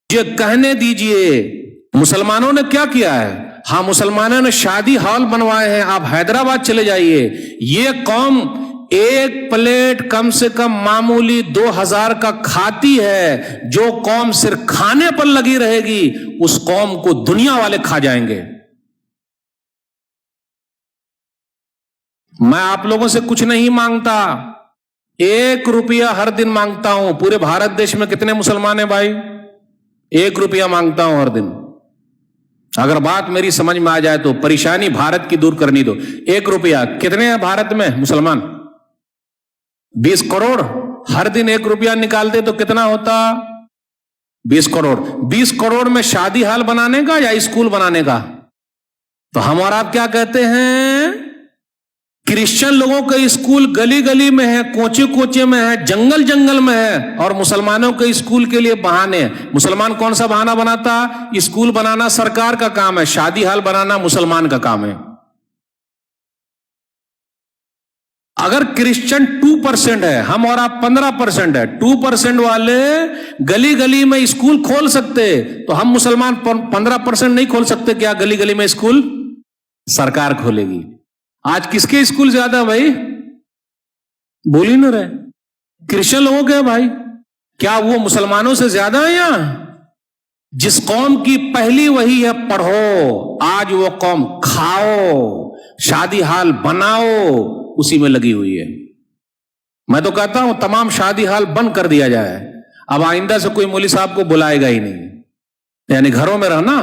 یہ کہنے دیجئے مسلمانوں نے کیا کیا ہے؟ ہاں مسلمانوں نے شادی ہال بنوائے ہیں. آپ حیدرآباد چلے جائیے, یہ قوم ایک پلیٹ کم سے کم معمولی 2000 کا کھاتی ہے. جو قوم صرف کھانے پر لگی رہے گی اس قوم کو دنیا والے کھا جائیں گے. میں آپ لوگوں سے کچھ نہیں مانگتا, 1 روپیہ ہر دن مانگتا ہوں. پورے بھارت دیش میں کتنے مسلمان ہیں بھائی؟ 1 روپیہ مانگتا ہوں ہر دن. اگر بات میری سمجھ میں آ جائے تو پریشانی بھارت کی دور کرنی دو. 1 روپیہ کتنے ہیں بھارت میں مسلمان؟ 20 کروڑ. ہر دن 1 روپیہ نکالتے تو کتنا ہوتا؟ 20 کروڑ. 20 کروڑ میں شادی ہال بنانے کا یا اسکول بنانے کا؟ تو ہم اور آپ کیا کہتے ہیں؟ کرسچن لوگوں کا اسکول گلی گلی میں ہے, کوچے کوچے میں ہے, جنگل جنگل میں ہے, اور مسلمانوں کے اسکول کے لیے بہانے. مسلمان کون سا بہانہ بناتا؟ اسکول بنانا سرکار کا کام ہے, شادی ہال بنانا مسلمان کا کام ہے. اگر کرسچن 2% ہے, ہم اور آپ 15% ہے, 2% والے گلی گلی میں اسکول کھول سکتے, تو ہم مسلمان 15% نہیں کھول سکتے کیا گلی گلی میں اسکول؟ سرکار کھولے گی. آج کس کے اسکول زیادہ بھائی؟ بول ہی نہ رہے. کرسچن لوگوں کے بھائی, کیا وہ مسلمانوں سے زیادہ ہیں؟ یا جس قوم کی پہلی وہی ہے پڑھو, آج وہ قوم کھاؤ, شادی ہال بناؤ, اسی میں لگی ہوئی ہے. میں تو کہتا ہوں تمام شادی ہال بند کر دیا جائے. اب آئندہ سے کوئی مولوی صاحب کو بلائے گا ہی نہیں. یعنی گھروں میں رہنا,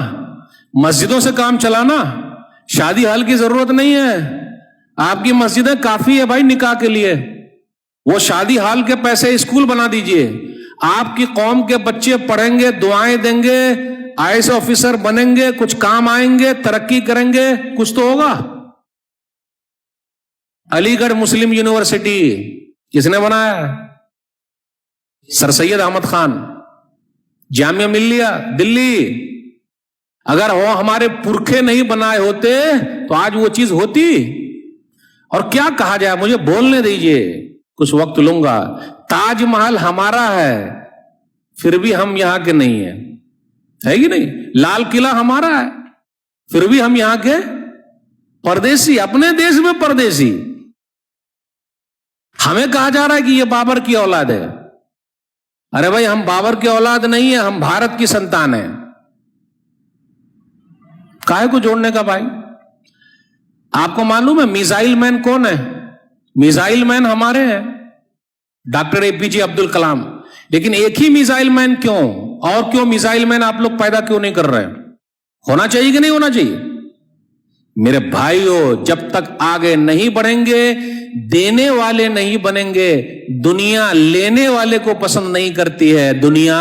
مسجدوں سے کام چلانا, شادی ہال کی ضرورت نہیں ہے. آپ کی مسجدیں کافی ہے بھائی نکاح کے لیے. وہ شادی ہال کے پیسے اسکول بنا دیجئے. آپ کی قوم کے بچے پڑھیں گے, دعائیں دیں گے, IAS آفیسر بنیں گے, کچھ کام آئیں گے, ترقی کریں گے, کچھ تو ہوگا. علی گڑھ مسلم یونیورسٹی کس نے بنایا؟ سر سید احمد خان. جامعہ ملیہ دلی, اگر وہ ہمارے پرکھے نہیں بنائے ہوتے تو آج وہ چیز ہوتی. اور کیا کہا جائے, مجھے بولنے دیجئے, کچھ وقت لوں گا. تاج محل ہمارا ہے پھر بھی ہم یہاں کے نہیں ہیں, ہے کہ نہیں؟ لال قلعہ ہمارا ہے پھر بھی ہم یہاں کے پردیسی, اپنے دیش میں پردیسی. ہمیں کہا جا رہا ہے کہ یہ بابر کی اولاد ہے. ارے بھائی ہم بابر کی اولاد نہیں ہیں, ہم بھارت کی سنتان ہیں. کاہے کو جوڑنے کا بھائی؟ آپ کو معلوم ہے میزائل مین کون ہے؟ میزائل مین ہمارے ہیں, ڈاکٹر APJ عبد الکلام. لیکن ایک ہی میزائل مین کیوں, اور کیوں میزائل مین آپ لوگ پیدا کیوں نہیں کر رہے؟ ہونا چاہیے کہ نہیں ہونا چاہیے؟ میرے بھائیوں, جب تک آگے نہیں بڑھیں گے, دینے والے نہیں بنیں گے. دنیا لینے والے کو پسند نہیں کرتی ہے, دنیا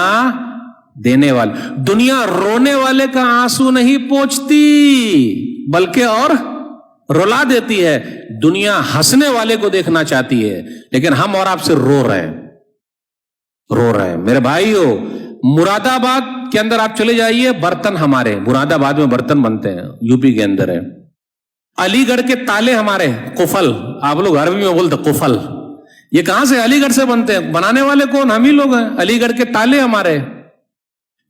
دینے والے. دنیا رونے والے کا آنسو نہیں پوچھتی بلکہ اور رلا دیتی ہے. دنیا ہنسنے والے کو دیکھنا چاہتی ہے, لیکن ہم اور آپ سے رو رہے ہیں. میرے بھائیوں, مراد آباد کے اندر آپ چلے جائیے, برتن ہمارے مراد آباد میں برتن بنتے ہیں, UP کے اندر ہے. علی گڑھ کے تالے ہمارے, قفل, آپ لوگ عربی میں بولتے قفل, یہ کہاں سے؟ علی گڑھ سے بنتے ہیں. بنانے والے کون؟ ہم ہی لوگ ہیں. علی گڑھ کے تالے ہمارے.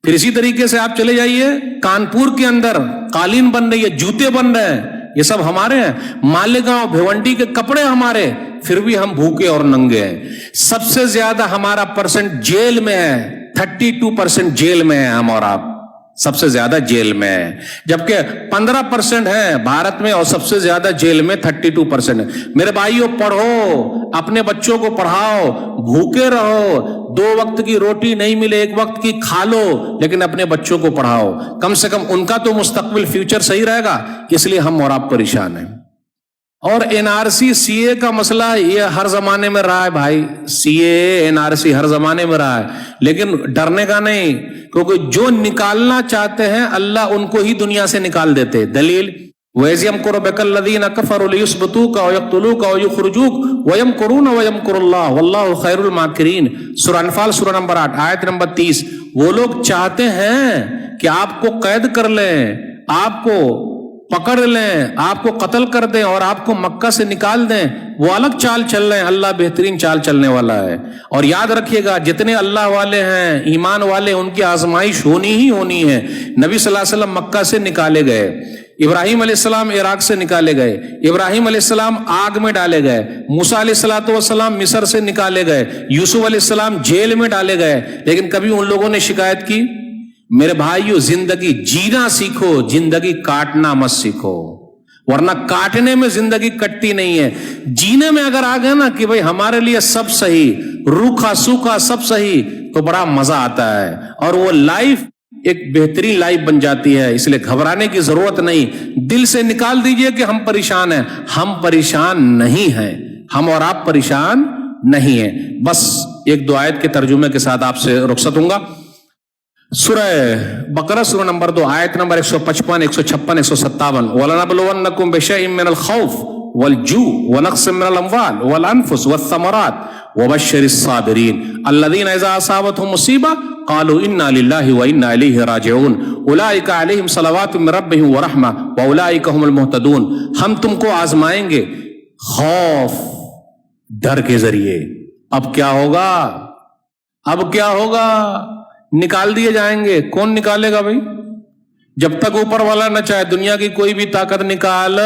پھر اسی طریقے سے آپ چلے جائیے کانپور کے اندر قالین بن رہی ہے, جوتے بن رہے ہیں, یہ سب ہمارے ہیں. مالیگاؤں بھیونڈی کے کپڑے ہمارے, پھر بھی ہم بھوکے اور ننگے ہیں. سب سے زیادہ ہمارا پرسنٹ جیل میں ہے, 32% جیل میں ہے ہم اور آپ, سب سے زیادہ جیل میں ہے. جبکہ 15% ہے بھارت میں, اور سب سے زیادہ جیل میں 32% ہے. میرے بھائیوں, پڑھو, اپنے بچوں کو پڑھاؤ, بھوکے رہو, 2 وقت کی روٹی نہیں ملے 1 وقت کی کھا لو, لیکن اپنے بچوں کو پڑھاؤ. کم سے کم ان کا تو مستقبل فیوچر صحیح رہے گا. اس لیے ہم اور آپ پریشان ہیں. اور NRC CA کا مسئلہ یہ ہر زمانے میں رہا ہے بھائی. CA NRC ہر زمانے میں رہا ہے, لیکن ڈرنے کا نہیں, کیونکہ جو نکالنا چاہتے ہیں اللہ ان کو ہی دنیا سے نکال دیتے. دلیل وَإِذْ يَمْكُرُ بِكَ الَّذِينَ كَفَرُوا لِيُثْبِتُوكَ أَوْ يَقْتُلُوكَ أَوْ يُخْرِجُوكَ وَيَمْكُرُونَ وَيَمْكُرُ اللَّهُ وَاللَّهُ خَيْرُ الْمَاكِرِينَ. سورہ انفال سورہ نمبر 8 آیت نمبر 30. وہ لوگ چاہتے ہیں کہ آپ کو قید کر لیں, آپ کو پکڑ لیں، آپ کو قتل کر دیں اور آپ کو مکہ سے نکال دیں، وہ الگ چال چل رہے ہیں، اللہ بہترین چال چلنے والا ہے۔ اور یاد رکھیے گا جتنے اللہ والے ہیں، ایمان والے، ان کی آزمائش ہونی ہی ہونی ہے۔ نبی صلی اللہ علیہ وسلم مکہ سے نکالے گئے، ابراہیم علیہ السلام عراق سے نکالے گئے، ابراہیم علیہ السلام آگ میں ڈالے گئے، موسیٰ علیہ السلام مصر سے نکالے گئے، یوسف علیہ السلام جیل میں ڈالے گئے، لیکن کبھی ان لوگوں نے شکایت کی؟ میرے بھائیو، زندگی جینا سیکھو، زندگی کاٹنا مت سیکھو، ورنہ کاٹنے میں زندگی کٹتی نہیں ہے۔ جینے میں اگر آ گئے نا کہ بھئی ہمارے لیے سب صحیح، روکھا سوکھا سب صحیح، تو بڑا مزہ آتا ہے، اور وہ لائف ایک بہترین لائف بن جاتی ہے۔ اس لیے گھبرانے کی ضرورت نہیں، دل سے نکال دیجئے کہ ہم پریشان ہیں، ہم پریشان نہیں ہیں، ہم اور آپ پریشان نہیں ہیں۔ بس ایک دو آیت کے ترجمے کے ساتھ آپ سے رخصت ہوں گا۔ سورہ بقرہ سورہ نمبر 2 آیت نمبر 155 156 157 وَلَنَبْلُوَنَّكُمْ بِشَيْءٍ مِّنَ الْخَوْفِ وَالْجُوعِ وَنَقْصٍ مِّنَ الْأَمْوَالِ وَالْأَنفُسِ وَالثَّمَرَاتِ وَبَشِّرِ الصَّابِرِينَ الَّذِينَ إِذَا أَصَابَتْهُمْ مُصِيبَةٌ قَالُوا إِنَّا لِلَّهِ وَإِنَّا إِلَيْهِ رَاجِعُونَ أُولَٰئِكَ عَلَيْهِمْ صَلَوَاتٌ مِّن رَّبِّهِمْ وَرَحْمَةٌ وَأُولَٰئِكَ هُمُ الْمُهْتَدُونَ۔ ہم تم کو آزمائیں گے خوف، ڈر کے ذریعے۔ اب کیا ہوگا؟ اب کیا ہوگا؟ نکال دیے جائیں گے۔ کون نکالے گا بھائی؟ جب تک اوپر والا نہ چاہے دنیا کی کوئی بھی طاقت نکال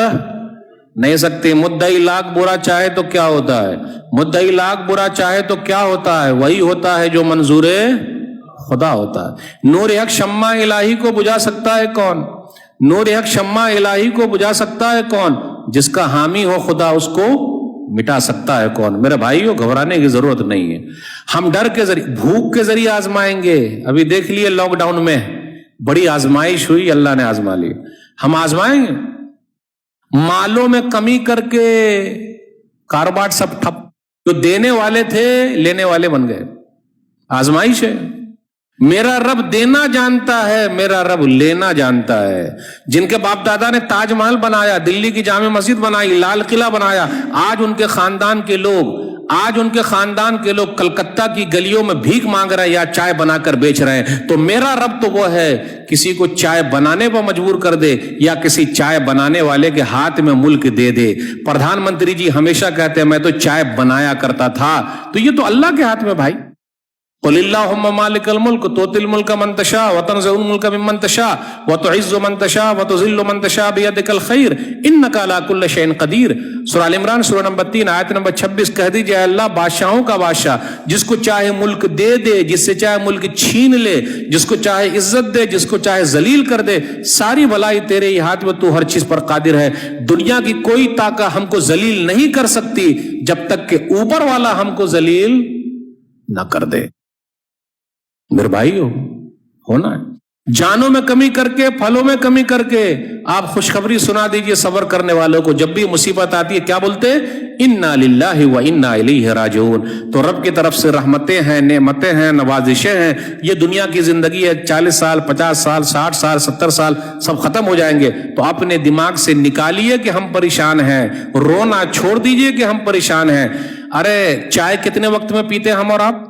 نہیں سکتی۔ مدعی لاکھ برا چاہے تو کیا ہوتا ہے؟ مدعی لاکھ برا چاہے تو کیا ہوتا ہے؟ وہی ہوتا ہے جو منظور خدا ہوتا ہے۔ نور حق شمع الہی کو بجھا سکتا ہے کون؟ نور حق شمع الہی کو بجھا سکتا ہے کون؟ جس کا حامی ہو خدا، اس کو مٹا سکتا ہے کون؟ میرے بھائیو، گھبرانے کی ضرورت نہیں ہے۔ ہم ڈر کے ذریعے، بھوک کے ذریعے آزمائیں گے۔ ابھی دیکھ لیے لاک ڈاؤن میں بڑی آزمائش ہوئی، اللہ نے آزما لی۔ ہم آزمائیں گے۔ مالوں میں کمی کر کے کاروبار سب ٹھپ، جو دینے والے تھے لینے والے بن گئے۔ آزمائش ہے۔ میرا رب دینا جانتا ہے، میرا رب لینا جانتا ہے۔ جن کے باپ دادا نے تاج محل بنایا، دلی کی جامع مسجد بنائی، لال قلعہ بنایا، آج ان کے خاندان کے لوگ کلکتہ کی گلیوں میں بھیک مانگ رہے ہیں یا چائے بنا کر بیچ رہے ہیں۔ تو میرا رب تو وہ ہے کسی کو چائے بنانے پر مجبور کر دے یا کسی چائے بنانے والے کے ہاتھ میں ملک دے دے۔ پردھان منتری جی ہمیشہ کہتے ہیں میں تو چائے بنایا کرتا تھا، تو یہ تو اللہ کے ہاتھ میں بھائی۔ قل اللہم مالک الملک تؤتی الملک من تشاء وتنزع الملک ممن تشاء وتعز من تشاء وتذل من تشاء بیدک الخیر انک علی کل شیء قدیر۔ سورہ ال عمران سورہ نمبر 3 آیت نمبر 26 کہہ دیجئے اللہ بادشاہوں کا بادشاہ، جس کو چاہے ملک دے دے، جس سے چاہے ملک چھین لے، جس کو چاہے عزت دے، جس کو چاہے ذلیل کر دے، ساری بھلائی تیرے ہی ہاتھ میں، تو ہر چیز پر قادر ہے۔ دنیا کی کوئی طاقت ہم کو ذلیل نہیں کر سکتی جب تک کہ اوپر والا ہم کو ذلیل نہ کر دے۔ میرے بھائیو، ہونا ہے۔ جانوں میں کمی کر کے، پھلوں میں کمی کر کے آپ خوشخبری سنا دیجئے صبر کرنے والوں کو۔ جب بھی مصیبت آتی ہے کیا بولتے؟ انا للہ و انا الیہ راجعون۔ تو رب کی طرف سے رحمتیں ہیں، نعمتیں ہیں، نوازشیں ہیں۔ یہ دنیا کی زندگی ہے، 40 سال 50 سال 60 سال 70 سال سب ختم ہو جائیں گے۔ تو اپنے دماغ سے نکالیے کہ ہم پریشان ہیں، رونا چھوڑ دیجئے کہ ہم پریشان ہیں۔ ارے چائے کتنے وقت میں پیتے ہیں ہم اور آپ؟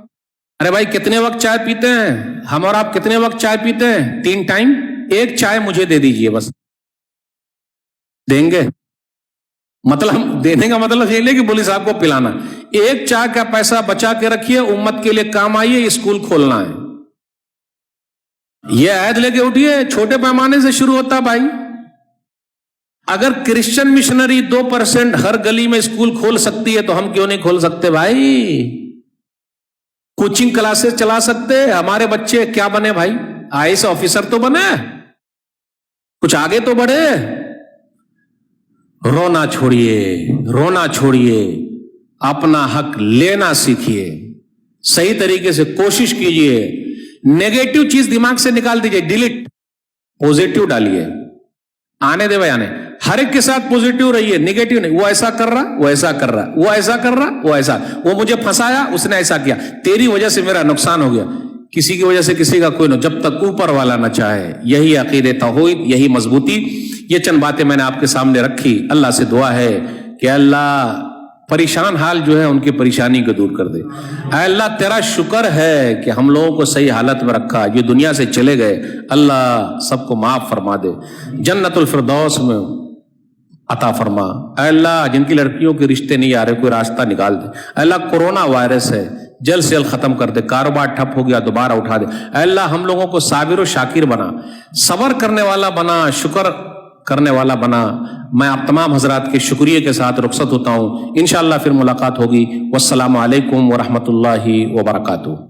ارے بھائی کتنے وقت چائے پیتے ہیں ہم اور آپ؟ کتنے وقت چائے پیتے ہیں؟ 3 ٹائم۔ ایک چائے مجھے دے دیجئے، بس دیں گے؟ مطلب دینے کا مطلب یہ نہیں کہ پولیس آپ کو پلانا۔ ایک چائے کا پیسہ بچا کے رکھیے، امت کے لیے کام آئیے، اسکول کھولنا ہے۔ یہ عہد لے کے اٹھیے، چھوٹے پیمانے سے شروع ہوتا بھائی۔ اگر کرسچن مشنری 2% ہر گلی میں اسکول کھول سکتی ہے تو ہم کیوں نہیں کھول سکتے بھائی؟ کوچنگ کلاسز چلا سکتے۔ ہمارے بچے کیا بنے بھائی؟ IAS آفیسر تو بنے، کچھ آگے تو بڑھے۔ رونا چھوڑیے، رونا چھوڑیے، اپنا حق لینا سیکھیے، صحیح طریقے سے کوشش کیجیے۔ نیگیٹو چیز دماغ سے نکال دیجیے، ڈیلیٹ، پوزیٹو ڈالیے۔ آنے دے بھائی، آنے۔ ہر ایک کے ساتھ پوزیٹو رہیے، نیگیٹو نہیں۔ وہ ایسا کر رہا، وہ ایسا کر رہا، وہ ایسا کر رہا، وہ ایسا، وہ مجھے پھنسایا، اس نے ایسا کیا، تیری وجہ سے میرا نقصان ہو گیا۔ کسی کی وجہ سے کسی کا کوئی نہ، جب تک اوپر والا نہ چاہے۔ یہی عقیدہ توحید، یہی مضبوطی۔ یہ چند باتیں میں نے آپ کے سامنے رکھی۔ اللہ سے دعا ہے کہ اللہ پریشان حال جو ہے ان کی پریشانی کو دور کر دے۔ اے اللہ تیرا شکر ہے کہ ہم لوگوں کو صحیح حالت میں رکھا، جو دنیا سے چلے گئے اللہ سب کو معاف فرما دے، جنت الفردوس میں عطا فرما۔ اے اللہ جن کی لڑکیوں کے رشتے نہیں آ رہے کوئی راستہ نکال دے۔ اے اللہ کورونا وائرس ہے جلد سے جلد ختم کر دے، کاروبار ٹھپ ہو گیا دوبارہ اٹھا دے۔ اے اللہ ہم لوگوں کو صابر و شاکر بنا، صبر کرنے والا بنا، شکر کرنے والا بنا۔ میں آپ تمام حضرات کے شکریہ کے ساتھ رخصت ہوتا ہوں، انشاءاللہ پھر ملاقات ہوگی۔ والسلام علیکم ورحمۃ اللہ وبرکاتہ۔